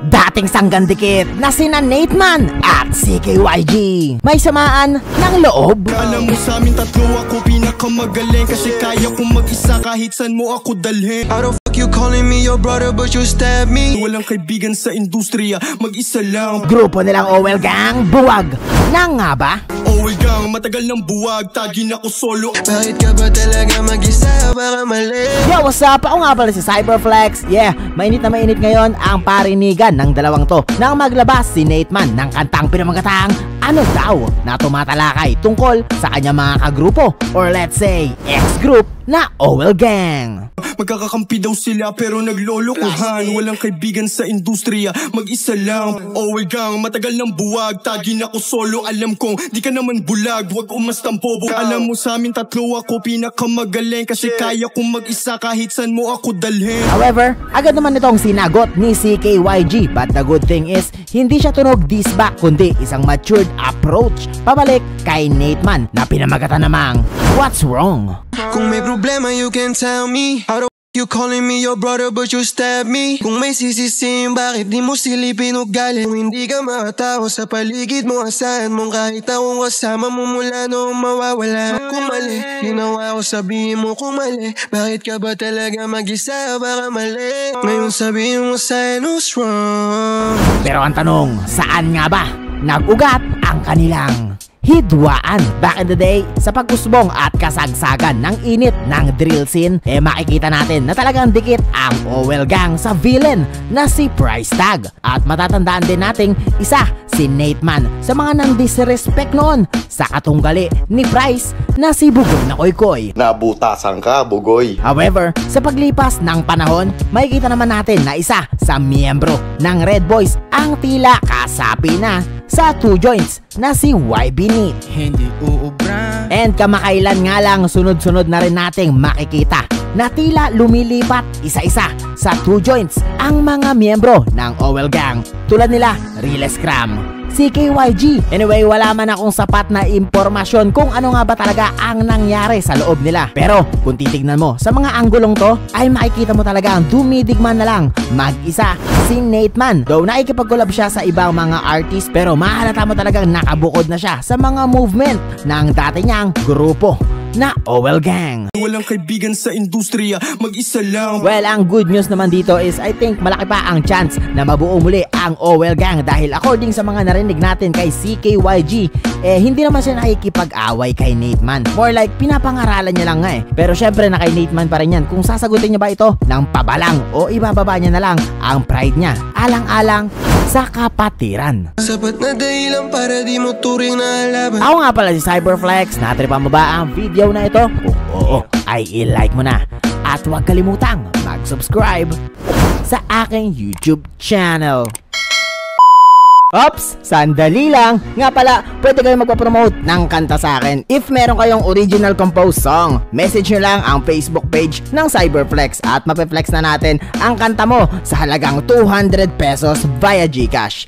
dating sanggandikit na sina Nateman at CKYG. May samaan ng loob. Alam mo sa amin tatlo ako pinakamagaling, kasi kaya kong mag-isa kahit saan mo ako dalhin. How the fuck you calling me your brother but you stab me? Walang kaibigan sa industriya, mag-isa lang. Grupo nilang OWL Gang, buwag na nga ba? OWL Gang, matagal ng buwag, tagin ako solo. Bakit ka ba talaga mag-isa? Baka mali. Yo, what's up? Ako nga pala si Cyberflex. Yeah, mainit na mainit ngayon ang parinigan ng dalawang to nang maglabas si Nateman ng kantang pinamagatang Ano Daw na tumatalakay tungkol sa kanyang mga kagrupo or let's say ex-group na OWL Gang. Magkakakampi daw sila pero naglolokohan. Walang kaibigan sa industriya, mag-isa lang. OWL Gang, matagal ng buwag, tagin ako solo. Alam kong di ka naman bulag, wag umastang bobo. Alam mo sa amin tatlo ako pinakamagaling, kasi kaya kong mag-isa kahit saan mo ako dalhin. However, agad naman itong sinagot ni CKYG, but the good thing is hindi siya tunog diss back kundi isang matured approach pabalik kay Nateman na pinamagatan namang What's Wrong? Kung may problema you can tell me. How the you calling me your brother but you stab me? Kung may sisisihin bakit di mo silipin o galing? Kung hindi ka makatao sa paligid mo, asahan mong kahit akong kasama mo mula noong mawawala. Kung mali, ginawa ko sabihin mo kung mali. Bakit ka ba talaga mag-isa? Baka mali. Ngayon sabihin mo sa'yo what's wrong? Pero ang tanong, saan nga ba nag-ugat ang kanilang hidwaan? Back in the day, sa pagkusbong at kasagsagan ng init ng drill scene, makikita natin na talagang dikit ang OWL Gang sa villain na si Price Tag. At matatandaan din nating isa si Nateman sa mga nang-disrespect noon sa katunggali ni Price na si Bugoy na Koykoy. Nabutasan ka, Bugoy. However, sa paglipas ng panahon, makikita naman natin na isa sa miyembro ng Red Boys ang tila kasapi na sa 2 joints na si YB Neat. Hindi uubra. And kamakailan nga lang sunod-sunod na rin nating makikita na tila lumilipat isa-isa sa 2 joints ang mga miyembro ng OWL Gang tulad nila Riles Cram, CKYG. Anyway, wala man akong sapat na impormasyon kung ano nga ba talaga ang nangyari sa loob nila. Pero kung titignan mo sa mga anggulong to, ay makikita mo talaga ang dumidigman na lang mag-isa si Nateman. Though nakikipag-collab siya sa ibang mga artist, pero mahalata mo talagang nakabukod na siya sa mga movement ng dati niyang grupo na OWL Gang. Walang kaibigan sa industriya, mag-isa lang. Well, ang good news naman dito is I think malaki pa ang chance na mabuo muli ang OWL Gang dahil according sa mga narinig natin kay CKYG, hindi naman siya nakikipag-away kay Nateman. More like pinapangaralan niya lang nga Pero syempre na kay Nateman pa rin yan kung sasagutin niya ba ito ng pabalang o ibababa niya na lang ang pride niya alang-alang sa kapatiran. Sapat na dahilan para di mo turing na laban. Ako nga pala si Cyberflex. Natripan mo ba ang video na ito? Kung oo, ay i-like mo na. At huwag kalimutang mag-subscribe sa aking YouTube channel. Ops, sandali lang. Nga pala, pwede kayong magpapromote ng kanta sa akin. If meron kayong original composed song, message nyo lang ang Facebook page ng Cyberflex at mapeflex na natin ang kanta mo sa halagang 200 pesos via GCash.